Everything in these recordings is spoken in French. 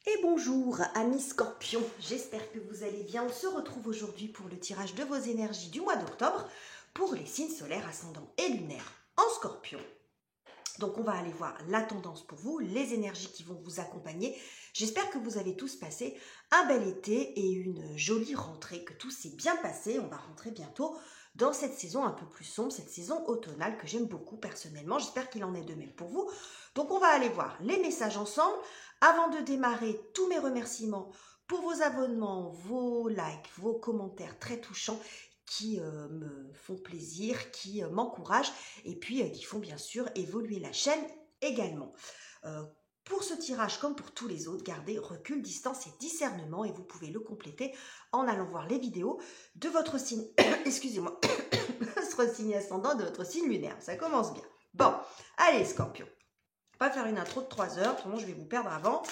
Et bonjour amis Scorpions, j'espère que vous allez bien. On se retrouve aujourd'hui pour le tirage de vos énergies du mois d'octobre pour les signes solaires, ascendants et lunaires en Scorpion. Donc on va aller voir la tendance pour vous, les énergies qui vont vous accompagner. J'espère que vous avez tous passé un bel été et une jolie rentrée, que tout s'est bien passé. On va rentrer bientôt dans cette saison un peu plus sombre, cette saison automnale que j'aime beaucoup personnellement. J'espère qu'il en est de même pour vous. Donc on va aller voir les messages ensemble. Avant de démarrer, tous mes remerciements pour vos abonnements, vos likes, vos commentaires très touchants qui me font plaisir, qui m'encouragent et puis qui font bien sûr évoluer la chaîne également. Pour ce tirage, comme pour tous les autres, gardez recul, distance et discernement et vous pouvez le compléter en allant voir les vidéos de votre signe, excusez-moi, votre signe ascendant, de votre signe lunaire. Ça commence bien. Bon, allez Scorpion, on va faire une intro de 3 heures, sinon je vais vous perdre avant.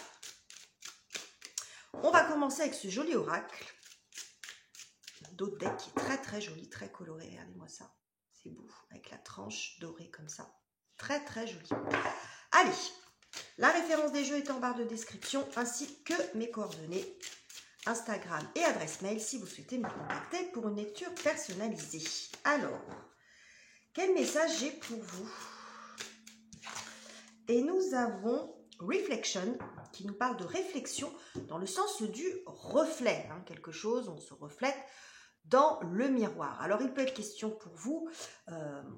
On va commencer avec ce joli oracle. D'autres deck qui est très joli, très coloré. Regardez-moi ça. C'est beau. Avec la tranche dorée comme ça. Très joli. Allez. La référence des jeux est en barre de description ainsi que mes coordonnées Instagram et adresse mail si vous souhaitez me contacter pour une lecture personnalisée. Alors, quel message j'ai pour vous? Et nous avons Reflection qui nous parle de réflexion dans le sens du reflet. Hein, quelque chose, on se reflète dans le miroir. Alors, il peut être question pour vous,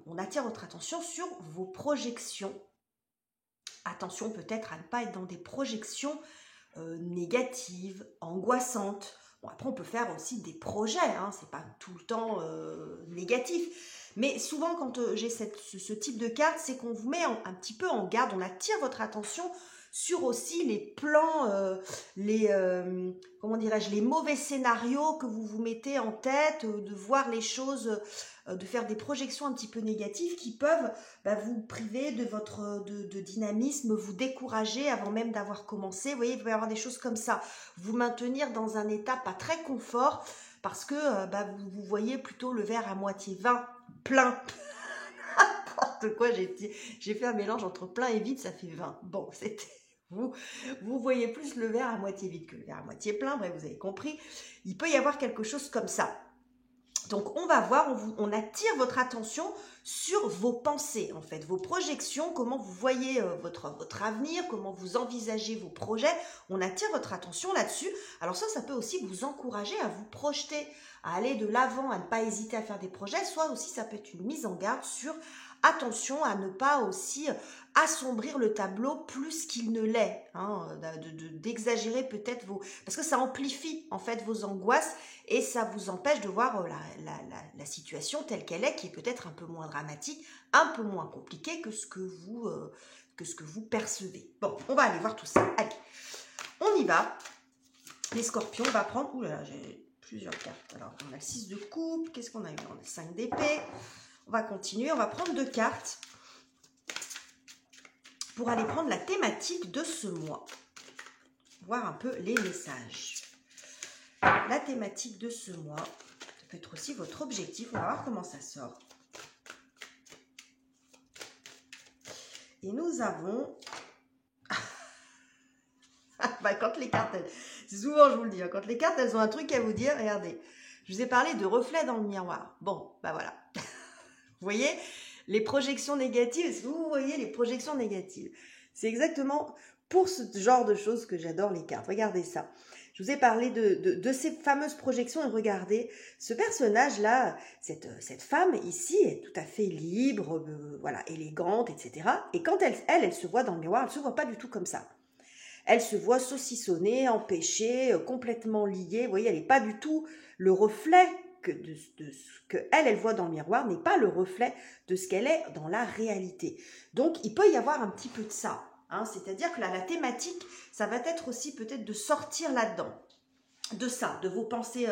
on attire votre attention sur vos projections. Attention peut-être à ne pas être dans des projections négatives, angoissantes. Bon, après, on peut faire aussi des projets, hein, c'est pas tout le temps négatif. Mais souvent, quand j'ai ce type de carte, c'est qu'on vous met un petit peu en garde, on attire votre attention sur aussi les plans, comment dirais-je, les mauvais scénarios que vous vous mettez en tête, de voir les choses, de faire des projections un petit peu négatives qui peuvent vous priver de votre de dynamisme, vous décourager avant même d'avoir commencé. Vous voyez, il peut y avoir des choses comme ça. Vous maintenir dans un état pas très confort parce que vous voyez plutôt le verre à moitié plein. N'importe quoi, j'ai fait un mélange entre plein et vide, ça fait 20. Bon, c'était... Vous voyez plus le verre à moitié vide que le verre à moitié plein, bref, vous avez compris. Il peut y avoir quelque chose comme ça. Donc, on va voir, on attire votre attention sur vos pensées, en fait, vos projections, comment vous voyez votre avenir, comment vous envisagez vos projets. On attire votre attention là-dessus. Alors ça peut aussi vous encourager à vous projeter, à aller de l'avant, à ne pas hésiter à faire des projets. Soit aussi, ça peut être une mise en garde sur attention à ne pas aussi assombrir le tableau plus qu'il ne l'est, hein, d'exagérer peut-être parce que ça amplifie en fait vos angoisses et ça vous empêche de voir la situation telle qu'elle est, qui est peut-être un peu moins dramatique, un peu moins compliquée que ce que vous percevez. Bon, on va aller voir tout ça. Allez, on y va. Les scorpions, on va prendre... Ouh là là, j'ai plusieurs cartes. Alors, on a le 6 de coupe. Qu'est-ce qu'on a eu? On a le 5 d'épée. On va continuer. On va prendre 2 cartes pour aller prendre la thématique de ce mois. Voir un peu les messages. La thématique de ce mois, ça peut être aussi votre objectif. On va voir comment ça sort. Et nous avons... quand les cartes, c'est souvent je vous le dis, quand les cartes elles ont un truc à vous dire, regardez. Je vous ai parlé de reflets dans le miroir. Bon, voilà. Vous voyez les projections négatives, vous voyez les projections négatives. C'est exactement pour ce genre de choses que j'adore les cartes. Regardez ça. Je vous ai parlé de ces fameuses projections et regardez, ce personnage-là, cette femme ici est tout à fait libre, voilà, élégante, etc. Et quand elle se voit dans le miroir, elle ne se voit pas du tout comme ça. Elle se voit saucissonnée, empêchée, complètement liée. Vous voyez, elle n'est pas du tout le reflet de ce qu'elle voit dans le miroir, n'est pas le reflet de ce qu'elle est dans la réalité. Donc, il peut y avoir un petit peu de ça. Hein, c'est-à-dire que la thématique, ça va être aussi peut-être de sortir là-dedans. De ça, de vos pensées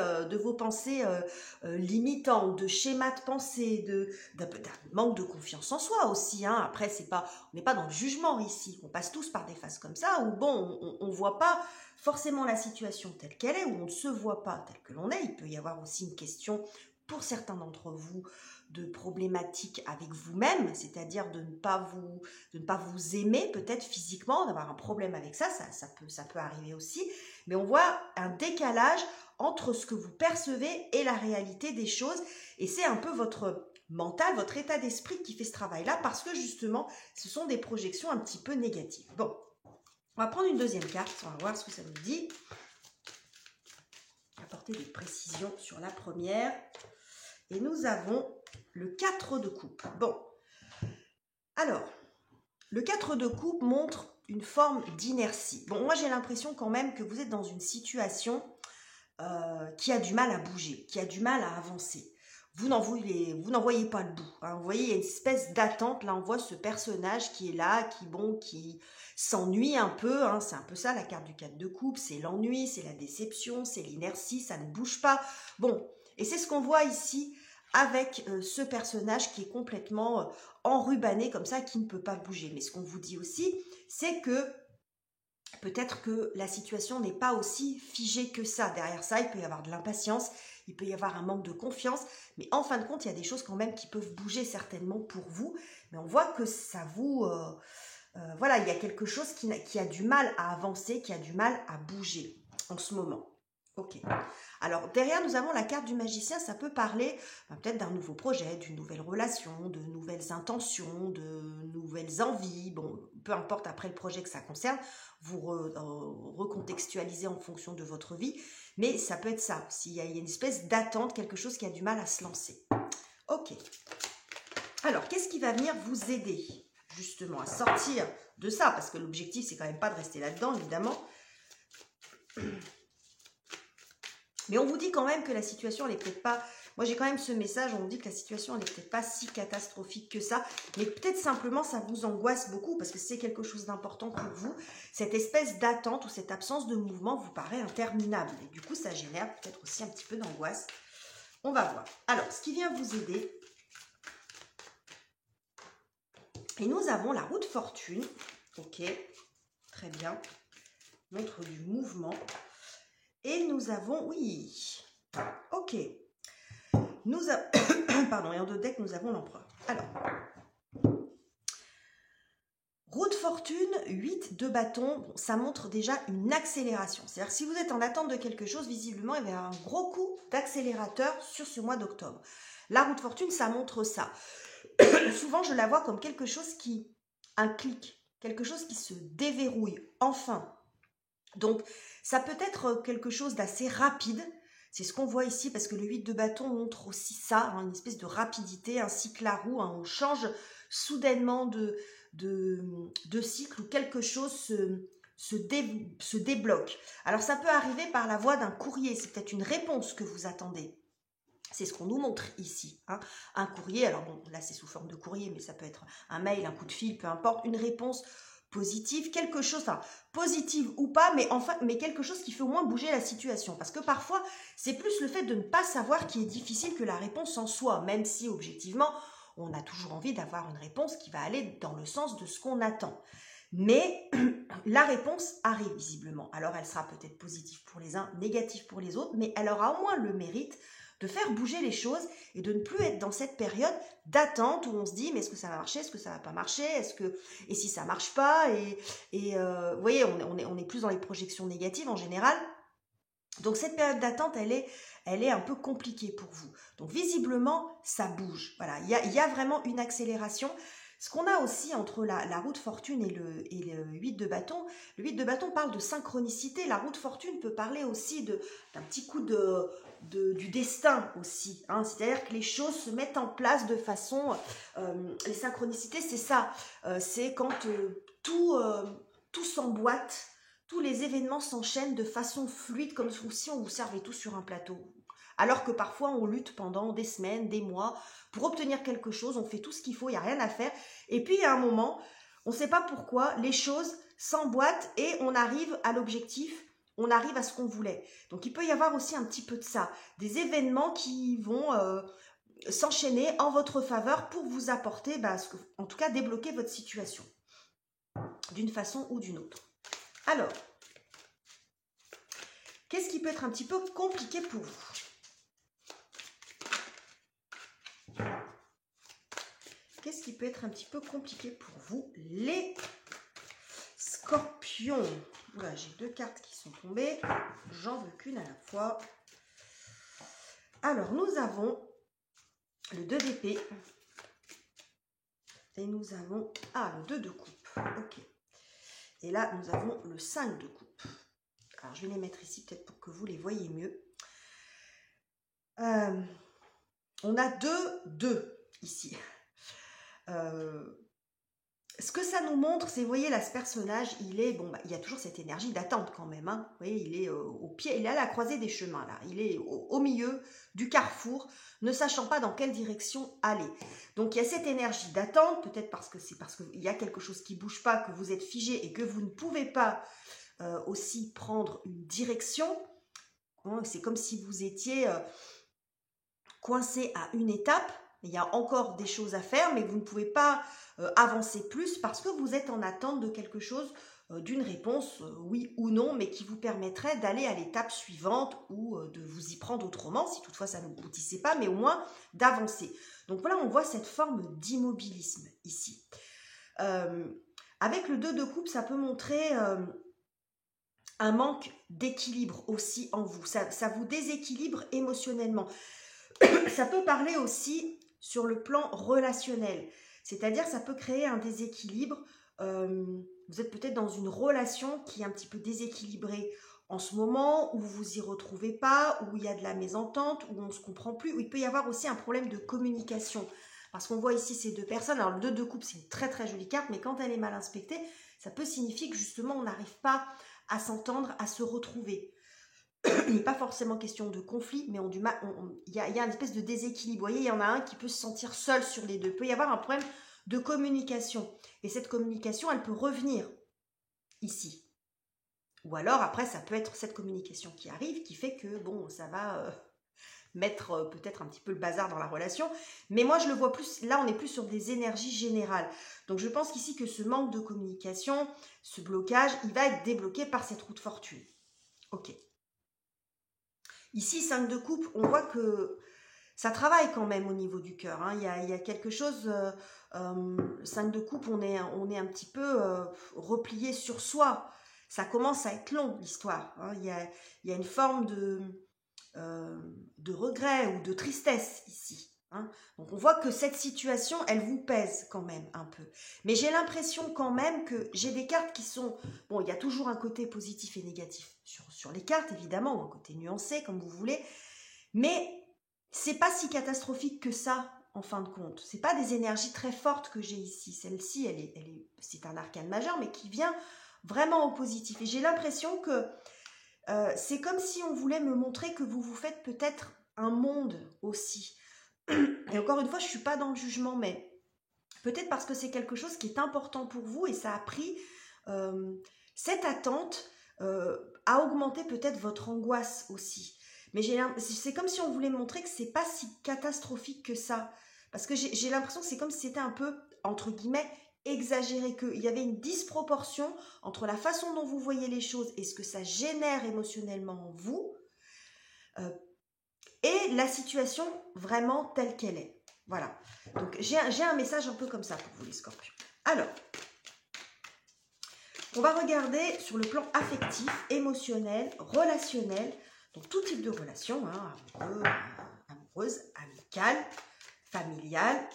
limitantes, de schémas de pensée, d'un manque de confiance en soi aussi. Hein. Après, on n'est pas dans le jugement ici. On passe tous par des phases comme ça où bon, on ne voit pas forcément la situation telle qu'elle est, où on ne se voit pas tel que l'on est. Il peut y avoir aussi une question pour certains d'entre vous, de problématiques avec vous-même, c'est-à-dire de ne pas vous aimer peut-être physiquement, d'avoir un problème avec ça, ça peut arriver aussi, mais on voit un décalage entre ce que vous percevez et la réalité des choses, et c'est un peu votre mental, votre état d'esprit qui fait ce travail-là, parce que justement, ce sont des projections un petit peu négatives. Bon, on va prendre une deuxième carte, on va voir ce que ça nous dit. On va apporter des précisions sur la première. Et nous avons le 4 de coupe. Bon, alors, le 4 de coupe montre une forme d'inertie. Bon, moi j'ai l'impression quand même que vous êtes dans une situation qui a du mal à bouger, qui a du mal à avancer. Vous n'en voyez pas le bout. Hein. Vous voyez, il y a une espèce d'attente. Là, on voit ce personnage qui est là, qui s'ennuie un peu. Hein. C'est un peu ça, la carte du 4 de coupe. C'est l'ennui, c'est la déception, c'est l'inertie, ça ne bouge pas. Bon, et c'est ce qu'on voit ici avec ce personnage qui est complètement enrubanné comme ça, qui ne peut pas bouger. Mais ce qu'on vous dit aussi, c'est que peut-être que la situation n'est pas aussi figée que ça. Derrière ça, il peut y avoir de l'impatience, il peut y avoir un manque de confiance, mais en fin de compte, il y a des choses quand même qui peuvent bouger certainement pour vous. Mais on voit que ça vous... voilà, il y a quelque chose qui a du mal à avancer, qui a du mal à bouger en ce moment. Ok. Alors, derrière, nous avons la carte du magicien. Ça peut parler peut-être d'un nouveau projet, d'une nouvelle relation, de nouvelles intentions, de nouvelles envies. Bon, peu importe après le projet que ça concerne, vous recontextualisez en fonction de votre vie. Mais ça peut être ça. S'il y a une espèce d'attente, quelque chose qui a du mal à se lancer. Ok. Alors, qu'est-ce qui va venir vous aider justement à sortir de ça? Parce que l'objectif, c'est quand même pas de rester là-dedans, évidemment. Mais on vous dit quand même que la situation, elle est peut-être pas... Moi, j'ai quand même ce message, on vous dit que la situation, elle n'est peut-être pas si catastrophique que ça, mais peut-être simplement, ça vous angoisse beaucoup, parce que c'est quelque chose d'important pour vous. Cette espèce d'attente ou cette absence de mouvement vous paraît interminable. Et du coup, ça génère peut-être aussi un petit peu d'angoisse. On va voir. Alors, ce qui vient vous aider... Et nous avons la roue de fortune. Ok, très bien. Montre du mouvement. Et nous avons, oui, ok. Pardon, et en deux decks, nous avons l'empereur. Alors, roue de fortune, 8 de bâton, bon, ça montre déjà une accélération. C'est-à-dire que si vous êtes en attente de quelque chose, visiblement, il va y avoir un gros coup d'accélérateur sur ce mois d'octobre. La roue de fortune, ça montre ça. Souvent, je la vois comme quelque chose un clic, quelque chose qui se déverrouille, enfin. Donc, ça peut être quelque chose d'assez rapide. C'est ce qu'on voit ici parce que le 8 de bâton montre aussi ça, hein, une espèce de rapidité, ainsi que la roue. Hein, on change soudainement de cycle où quelque chose se débloque. Alors, ça peut arriver par la voie d'un courrier. C'est peut-être une réponse que vous attendez. C'est ce qu'on nous montre ici. Hein. Un courrier, alors bon, là c'est sous forme de courrier, mais ça peut être un mail, un coup de fil, peu importe, une réponse positive, quelque chose, enfin, positive ou pas, mais quelque chose qui fait au moins bouger la situation. Parce que parfois, c'est plus le fait de ne pas savoir qui est difficile que la réponse en soi, même si objectivement, on a toujours envie d'avoir une réponse qui va aller dans le sens de ce qu'on attend. Mais la réponse arrive visiblement. Alors, elle sera peut-être positive pour les uns, négative pour les autres, mais elle aura au moins le mérite de faire bouger les choses et de ne plus être dans cette période d'attente où on se dit mais est-ce que ça va marcher, est-ce que ça va pas marcher, et si ça marche pas, vous voyez, on est plus dans les projections négatives en général. Donc cette période d'attente, elle est un peu compliquée pour vous. Donc visiblement, ça bouge. Voilà, il y a vraiment une accélération. Ce qu'on a aussi entre la roue de fortune et le 8 de bâton, le 8 de bâton parle de synchronicité, la roue de fortune peut parler aussi d'un petit coup du destin aussi. Hein. C'est-à-dire que les choses se mettent en place de façon... les synchronicités, c'est ça. C'est quand tout s'emboîte, tous les événements s'enchaînent de façon fluide, comme si on vous servait tout sur un plateau. Alors que parfois, on lutte pendant des semaines, des mois, pour obtenir quelque chose, on fait tout ce qu'il faut, il n'y a rien à faire. Et puis, il y a un moment, on ne sait pas pourquoi, les choses s'emboîtent et on arrive à l'objectif, on arrive à ce qu'on voulait. Donc, il peut y avoir aussi un petit peu de ça, des événements qui vont s'enchaîner en votre faveur pour vous apporter, en tout cas, débloquer votre situation, d'une façon ou d'une autre. Alors, qu'est-ce qui peut être un petit peu compliqué pour vous ? qu'est-ce qui peut être un petit peu compliqué pour vous, les scorpions? Voilà, j'ai 2 cartes qui sont tombées. J'en veux qu'une à la fois. Alors, nous avons le 2 d'épée. Et nous avons... Ah, le 2 de coupe. Ok. Et là, nous avons le 5 de coupe. Alors, je vais les mettre ici, peut-être pour que vous les voyez mieux. On a 2 ici. Ce que ça nous montre, c'est, vous voyez, là, ce personnage, il est, bon, bah, il y a toujours cette énergie d'attente quand même, hein. Vous voyez, il est au pied, il est à la croisée des chemins, là. Il est au milieu du carrefour, ne sachant pas dans quelle direction aller. Donc, il y a cette énergie d'attente, peut-être parce qu'il y a quelque chose qui ne bouge pas, que vous êtes figé et que vous ne pouvez pas aussi prendre une direction. Hein, c'est comme si vous étiez coincé à une étape. Il y a encore des choses à faire, mais vous ne pouvez pas avancer plus parce que vous êtes en attente de quelque chose, d'une réponse, oui ou non, mais qui vous permettrait d'aller à l'étape suivante ou de vous y prendre autrement, si toutefois ça ne vous aboutissait pas, mais au moins d'avancer. Donc voilà, on voit cette forme d'immobilisme ici. Avec le 2 de coupe, ça peut montrer un manque d'équilibre aussi en vous. Ça vous déséquilibre émotionnellement. Ça peut parler aussi sur le plan relationnel, c'est-à-dire ça peut créer un déséquilibre. Vous êtes peut-être dans une relation qui est un petit peu déséquilibrée en ce moment, où vous vous y retrouvez pas, où il y a de la mésentente, où on ne se comprend plus, où il peut y avoir aussi un problème de communication. Parce qu'on voit ici ces 2 personnes, alors le 2 de coupe c'est une très très jolie carte, mais quand elle est mal inspectée, ça peut signifier que justement on n'arrive pas à s'entendre, à se retrouver. Il n'est pas forcément question de conflit, mais il y a une espèce de déséquilibre. Vous voyez, il y en a un qui peut se sentir seul sur les 2. Il peut y avoir un problème de communication. Et cette communication, elle peut revenir ici. Ou alors, après, ça peut être cette communication qui arrive, qui fait que, bon, ça va mettre peut-être un petit peu le bazar dans la relation. Mais moi, je le vois plus, là, on est plus sur des énergies générales. Donc, je pense qu'ici, que ce manque de communication, ce blocage, il va être débloqué par cette roue de fortune. Ok. Ici, 5 de coupe, on voit que ça travaille quand même au niveau du cœur. Hein. Il y a quelque chose, 5 de coupe, on est un petit peu replié sur soi. Ça commence à être long, l'histoire. Hein. Il y a une forme de regret ou de tristesse ici. Hein. Donc on voit que cette situation, elle vous pèse quand même un peu. Mais j'ai l'impression quand même que j'ai des cartes qui sont... Bon, il y a toujours un côté positif et négatif sur les cartes, évidemment, ou un côté nuancé, comme vous voulez. Mais c'est pas si catastrophique que ça, en fin de compte. C'est pas des énergies très fortes que j'ai ici. Celle-ci, c'est un arcane majeur, mais qui vient vraiment au positif. Et j'ai l'impression que c'est comme si on voulait me montrer que vous vous faites peut-être un monde aussi. Et encore une fois, je ne suis pas dans le jugement, mais peut-être parce que c'est quelque chose qui est important pour vous et ça a pris cette attente à augmenter peut-être votre angoisse aussi. Mais c'est comme si on voulait montrer que c'est pas si catastrophique que ça. Parce que j'ai l'impression que c'est comme si c'était un peu, entre guillemets, exagéré, qu'il y avait une disproportion entre la façon dont vous voyez les choses et ce que ça génère émotionnellement en vous. Et la situation vraiment telle qu'elle est. Voilà. Donc, j'ai un message un peu comme ça pour vous, les scorpions. Alors, on va regarder sur le plan affectif, émotionnel, relationnel, donc tout type de relation, hein, amoureuse, amicale, familiale,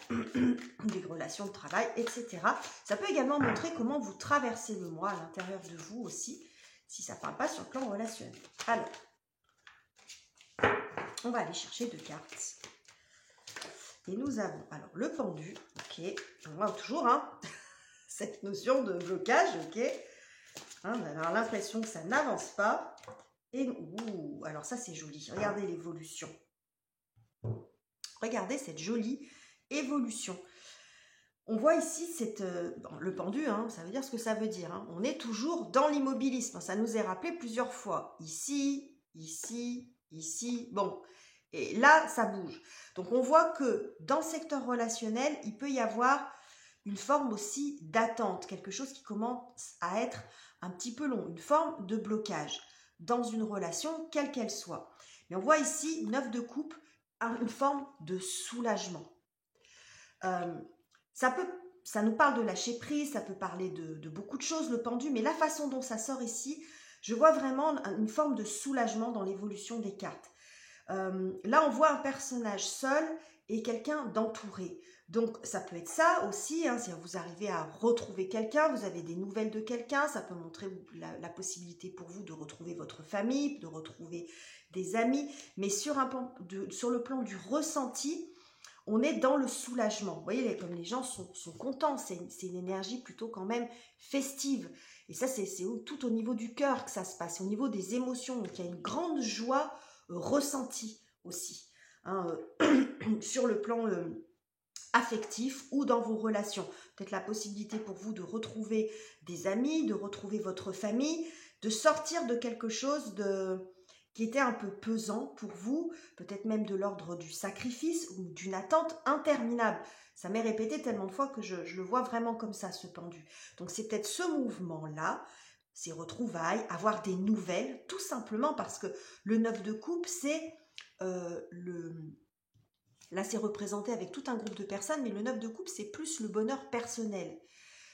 des relations de travail, etc. Ça peut également montrer comment vous traversez le mois à l'intérieur de vous aussi, si ça ne parle pas sur le plan relationnel. Alors, on va aller chercher 2 cartes. Et nous avons alors le pendu, ok. On voit toujours cette notion de blocage, ok. On a l'impression que ça n'avance pas. Et alors ça c'est joli. Regardez l'évolution. Regardez cette jolie évolution. On voit ici le pendu, ça veut dire ce que ça veut dire. On est toujours dans l'immobilisme. Ça nous est rappelé plusieurs fois. Ici, ici, ici. Bon. Et là, ça bouge. Donc, on voit que dans le secteur relationnel, il peut y avoir une forme aussi d'attente, quelque chose qui commence à être un petit peu long, une forme de blocage dans une relation, quelle qu'elle soit. Mais on voit ici, 9 de coupe, une forme de soulagement. ça nous parle de lâcher prise, ça peut parler de beaucoup de choses, le pendu, mais la façon dont ça sort ici, je vois vraiment une forme de soulagement dans l'évolution des cartes. Là, on voit un personnage seul et quelqu'un d'entouré. Donc, ça peut être ça aussi, hein, si vous arrivez à retrouver quelqu'un, vous avez des nouvelles de quelqu'un, ça peut montrer la possibilité pour vous de retrouver votre famille, de retrouver des amis, mais sur le plan du ressenti, on est dans le soulagement. Vous voyez, comme les gens sont contents, c'est une énergie plutôt quand même festive. Et ça, c'est tout au niveau du cœur que ça se passe, au niveau des émotions. Donc, il y a une grande joie ressentie aussi, hein, sur le plan affectif ou dans vos relations. Peut-être la possibilité pour vous de retrouver des amis, de retrouver votre famille, de sortir de quelque chose qui était un peu pesant pour vous, peut-être même de l'ordre du sacrifice ou d'une attente interminable. Ça m'est répété tellement de fois que je le vois vraiment comme ça, ce pendu. Donc c'est peut-être ce mouvement-là, ces retrouvailles, avoir des nouvelles, tout simplement parce que le 9 de coupe, c'est là, c'est représenté avec tout un groupe de personnes, mais le 9 de coupe, c'est plus le bonheur personnel.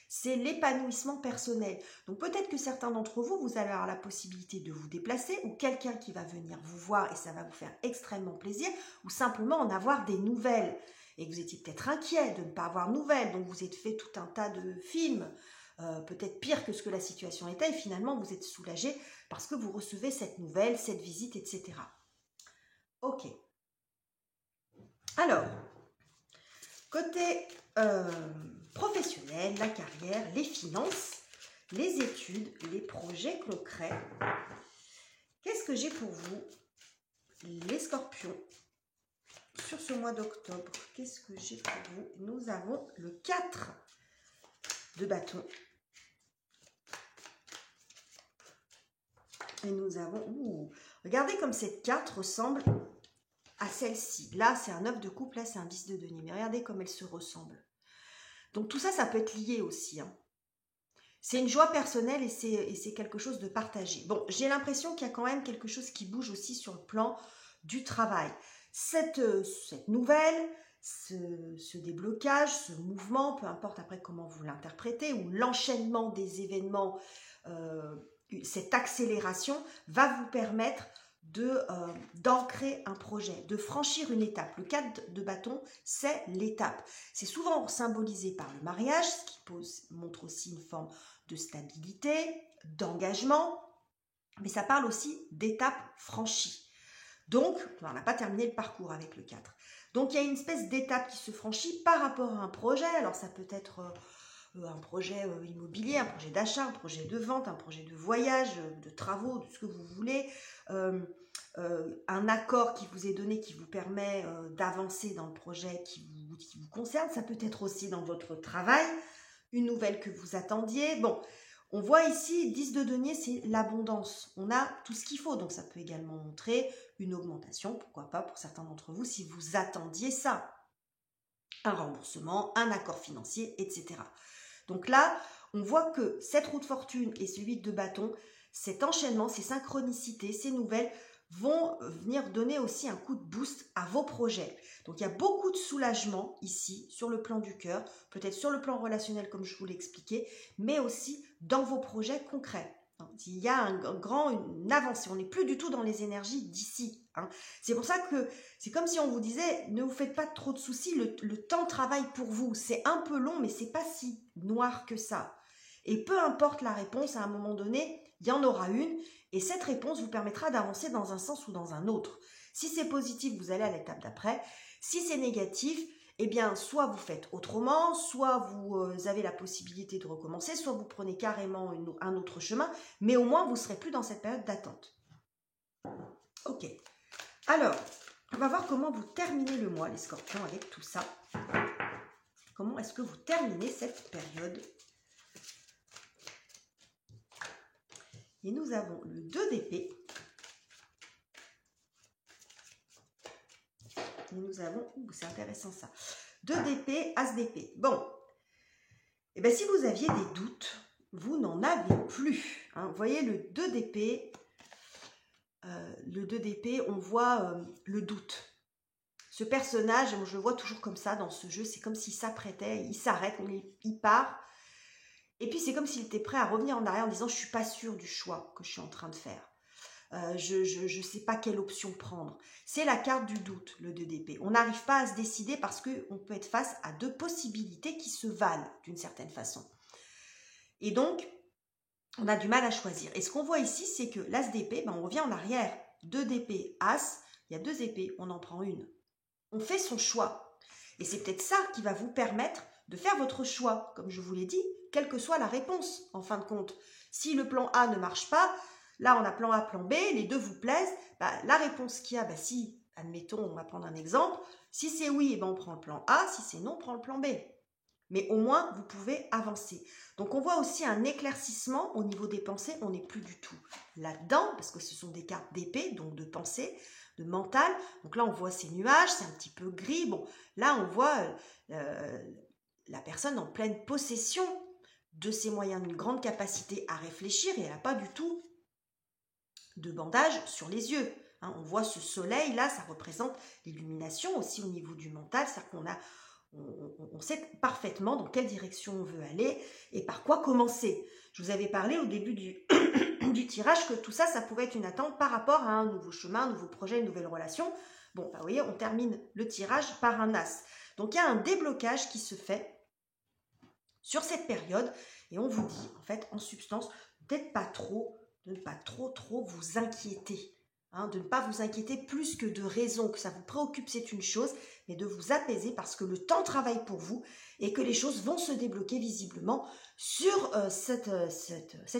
C'est l'épanouissement personnel. Donc peut-être que certains d'entre vous, vous allez avoir la possibilité de vous déplacer ou quelqu'un qui va venir vous voir et ça va vous faire extrêmement plaisir ou simplement en avoir des nouvelles. Et que vous étiez peut-être inquiet de ne pas avoir de nouvelles, donc vous êtes fait tout un tas de films, peut-être pire que ce que la situation était et finalement vous êtes soulagé parce que vous recevez cette nouvelle, cette visite, etc. Ok. Alors, côté professionnel, la carrière, les finances, les études, les projets concrets, qu'est-ce que j'ai pour vous, les scorpions, sur ce mois d'octobre? Qu'est-ce que j'ai pour vous? Nous avons le 4 de bâton. Et nous avons... regardez comme cette carte ressemble à celle-ci. Là, c'est un 9 de coupe, là, c'est un 10 de denier. Mais regardez comme elles se ressemblent. Donc, tout ça, ça peut être lié aussi. Hein. C'est une joie personnelle et c'est quelque chose de partagé. Bon, j'ai l'impression qu'il y a quand même quelque chose qui bouge aussi sur le plan du travail. Cette nouvelle, ce déblocage, ce mouvement, peu importe après comment vous l'interprétez, ou l'enchaînement des événements, cette accélération va vous permettre d'ancrer un projet, de franchir une étape. Le 4 de bâton, c'est l'étape. C'est souvent symbolisé par le mariage, ce qui montre aussi une forme de stabilité, d'engagement, mais ça parle aussi d'étape franchie. Donc, on n'a pas terminé le parcours avec le 4. Donc, il y a une espèce d'étape qui se franchit par rapport à un projet. Alors, ça peut être un projet immobilier, un projet d'achat, un projet de vente, un projet de voyage, de travaux, de ce que vous voulez, un accord qui vous est donné qui vous permet d'avancer dans le projet qui vous concerne. Ça peut être aussi dans votre travail, une nouvelle que vous attendiez. Bon, on voit ici, 10 de denier, c'est l'abondance. On a tout ce qu'il faut, donc ça peut également montrer une augmentation, pourquoi pas pour certains d'entre vous, si vous attendiez ça. Un remboursement, un accord financier, etc. Donc là, on voit que cette roue de fortune et ce 8 de bâton, cet enchaînement, ces synchronicités, ces nouvelles vont venir donner aussi un coup de boost à vos projets. Donc il y a beaucoup de soulagement ici sur le plan du cœur, peut-être sur le plan relationnel comme je vous l'ai expliqué, mais aussi dans vos projets concrets. Il y a une avancée, on n'est plus du tout dans les énergies d'ici. Hein. C'est pour ça que c'est comme si on vous disait, ne vous faites pas trop de soucis, le temps travaille pour vous. C'est un peu long, mais c'est pas si noir que ça. Et peu importe la réponse, à un moment donné, il y en aura une, et cette réponse vous permettra d'avancer dans un sens ou dans un autre. Si c'est positif, vous allez à l'étape d'après. Si c'est négatif, eh bien, soit vous faites autrement, soit vous avez la possibilité de recommencer, soit vous prenez carrément un autre chemin, mais au moins, vous ne serez plus dans cette période d'attente. Ok. Alors, on va voir comment vous terminez le mois, les scorpions, avec tout ça. Comment est-ce que vous terminez cette période? Et nous avons le 2 d'épée. Et nous avons, c'est intéressant ça, 2 d'épée, as d'épée. Bon, et bien si vous aviez des doutes, vous n'en avez plus. Hein. Vous voyez le 2 d'épée, on voit le doute. Ce personnage, je le vois toujours comme ça dans ce jeu, c'est comme s'il s'apprêtait, il s'arrête, il part. Et puis c'est comme s'il était prêt à revenir en arrière en disant « je suis pas sûr du choix que je suis en train de faire ». Je ne sais pas quelle option prendre. C'est la carte du doute, le 2 d'épée. On n'arrive pas à se décider parce qu'on peut être face à deux possibilités qui se valent d'une certaine façon. Et donc, on a du mal à choisir. Et ce qu'on voit ici, c'est que l'as d'épée, on revient en arrière. 2 d'épée, as, il y a 2 épées, on en prend une. On fait son choix. Et c'est peut-être ça qui va vous permettre de faire votre choix, comme je vous l'ai dit, quelle que soit la réponse, en fin de compte. Si le plan A ne marche pas, là, on a plan A, plan B, les deux vous plaisent, la réponse qu'il y a, si, admettons, on va prendre un exemple, si c'est oui, on prend le plan A, si c'est non, on prend le plan B. Mais au moins, vous pouvez avancer. Donc, on voit aussi un éclaircissement au niveau des pensées. On n'est plus du tout là-dedans, parce que ce sont des cartes d'épée, donc de pensée, de mental. Donc là, on voit ces nuages, c'est un petit peu gris. Bon, là, on voit la personne en pleine possession de ses moyens, d'une grande capacité à réfléchir, et elle n'a pas du tout de bandage sur les yeux. Hein, on voit ce soleil, là, ça représente l'illumination aussi au niveau du mental, c'est-à-dire on sait parfaitement dans quelle direction on veut aller et par quoi commencer. Je vous avais parlé au début du tirage que tout ça, ça pouvait être une attente par rapport à un nouveau chemin, un nouveau projet, une nouvelle relation. Bon, vous voyez, on termine le tirage par un as. Donc, il y a un déblocage qui se fait sur cette période et on vous dit, en fait, en substance, peut-être pas trop, de ne pas trop vous inquiéter. Hein, de ne pas vous inquiéter plus que de raison, que ça vous préoccupe, c'est une chose, mais de vous apaiser parce que le temps travaille pour vous et que les choses vont se débloquer visiblement sur cet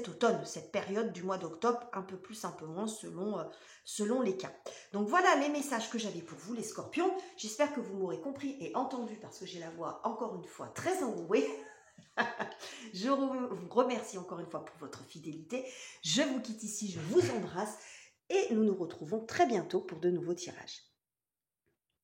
automne, cette période du mois d'octobre, un peu plus, un peu moins selon les cas. Donc voilà les messages que j'avais pour vous les scorpions. J'espère que vous m'aurez compris et entendu parce que j'ai la voix encore une fois très enrouée. Je vous remercie encore une fois pour votre fidélité. Je vous quitte ici, je vous embrasse. Et nous nous retrouvons très bientôt pour de nouveaux tirages.